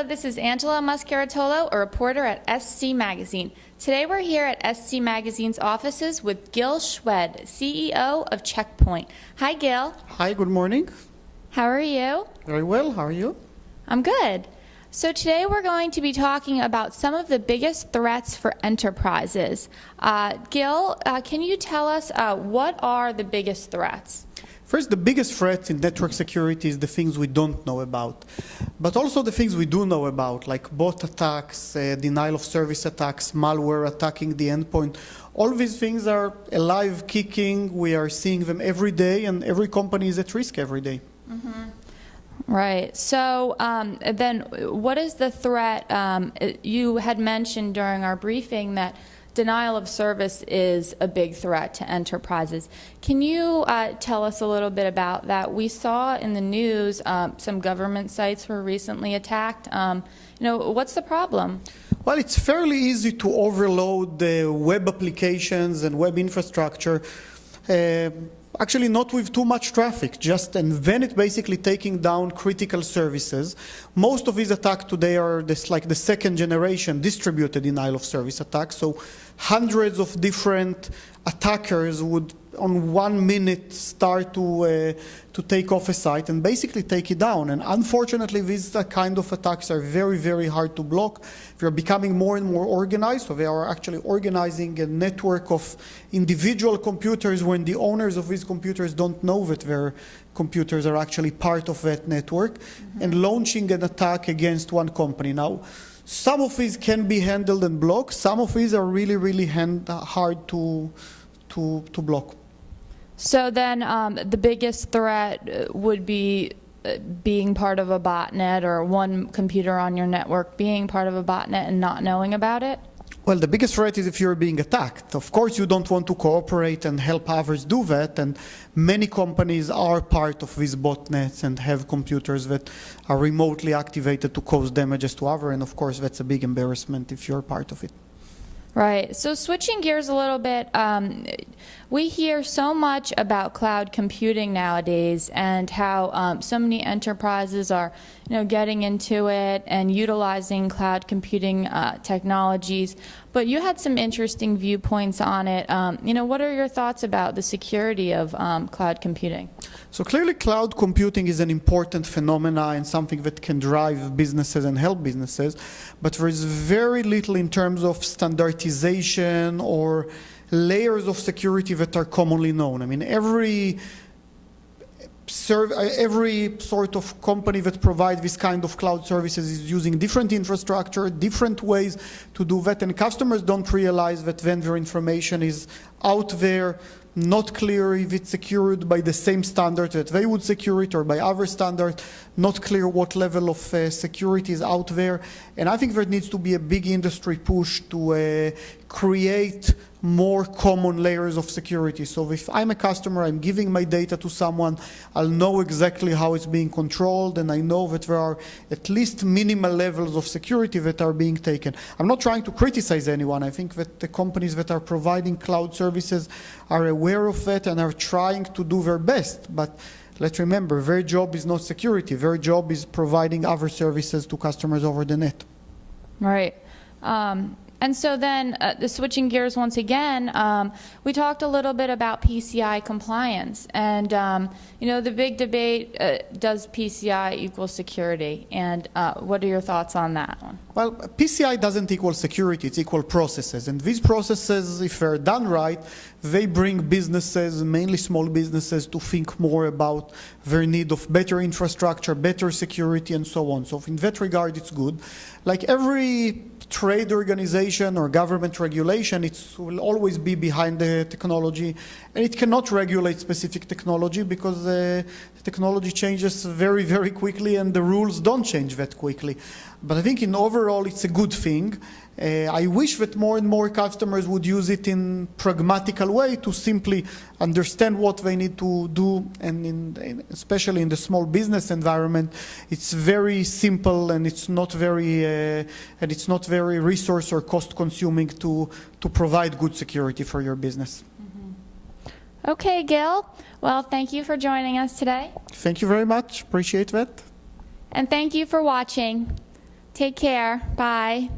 this is Angela Muscaratolo, a reporter at SC Magazine. Today we're here at SC Magazine's offices with Gil Schwed, CEO of Checkpoint. Hi, Gil. Hi, good morning. How are you? Very well, how are you? I'm good. So today we're going to be talking about some of the biggest threats for enterprises. Gil, can you tell us what are the biggest threats? First, the biggest threat in network security is the things we don't know about, but also the things we do know about, like bot attacks, denial of service attacks, malware attacking the endpoint. All these things are alive, kicking. We are seeing them every day, and every company is at risk every day. Mm-hmm. Right. So then what is the threat? You had mentioned during our briefing that denial of service is a big threat to enterprises. Can you tell us a little bit about that? We saw in the news some government sites were recently attacked. What's the problem? Well, it's fairly easy to overload the web applications and web infrastructure. Actually, not with too much traffic, and then it's basically taking down critical services. Most of these attacks today are like the second generation distributed denial of service attacks. So hundreds of different attackers would, on 1 minute, start to take off a site and basically take it down. And unfortunately, these kind of attacks are very, very hard to block. They are becoming more and more organized. So they are actually organizing a network of individual computers when the owners of these computers don't know that their computers are actually part of that network, and launching an attack against one company. Now, some of these can be handled and blocked. Some of these are really, really hard to block. So then the biggest threat would be being part of a botnet, or one computer on your network being part of a botnet and not knowing about it? Well, the biggest threat is if you're being attacked. Of course, you don't want to cooperate and help others do that, and many companies are part of these botnets and have computers that are remotely activated to cause damages to others, and of course, that's a big embarrassment if you're part of it. Right. So switching gears a little bit, we hear so much about cloud computing nowadays, and how so many enterprises are, getting into it and utilizing cloud computing technologies. But you had some interesting viewpoints on it. What are your thoughts about the security of cloud computing? So clearly, cloud computing is an important phenomenon and something that can drive businesses and help businesses. But there is very little in terms of standardization or layers of security that are commonly known. I mean, every sort of company that provides this kind of cloud services is using different infrastructure, different ways to do that, and customers don't realize that when their information is out there, not clear if it's secured by the same standard that they would secure it or by other standard, not clear what level of security is out there. And I think there needs to be a big industry push to create more common layers of security. So if I'm a customer, I'm giving my data to someone, I'll know exactly how it's being controlled, and I know that there are at least minimal levels of security that are being taken. I'm not trying to criticize anyone. I think that the companies that are providing cloud services are aware of that and are trying to do their best. But let's remember, their job is not security. Their job is providing other services to customers over the net. Right. And so then, switching gears once again, we talked a little bit about PCI compliance. And, the big debate, does PCI equal security? And what are your thoughts on that one? Well, PCI doesn't equal security, it's equal processes. And these processes, if they're done right, they bring businesses, mainly small businesses, to think more about their need of better infrastructure, better security, and so on. So in that regard, it's good. Like every trade organization or government regulation, it will always be behind the technology, and it cannot regulate specific technology because the technology changes very, very quickly, and the rules don't change that quickly. But I think in overall, it's a good thing. I wish that more and more customers would use it in pragmatical way to simply understand what they need to do, and especially in the small business environment, it's very simple, and it's not very resource or cost consuming to provide good security for your business. Mm-hmm. Okay, Gil. Well, thank you for joining us today. Thank you very much. Appreciate that. And thank you for watching. Take care. Bye.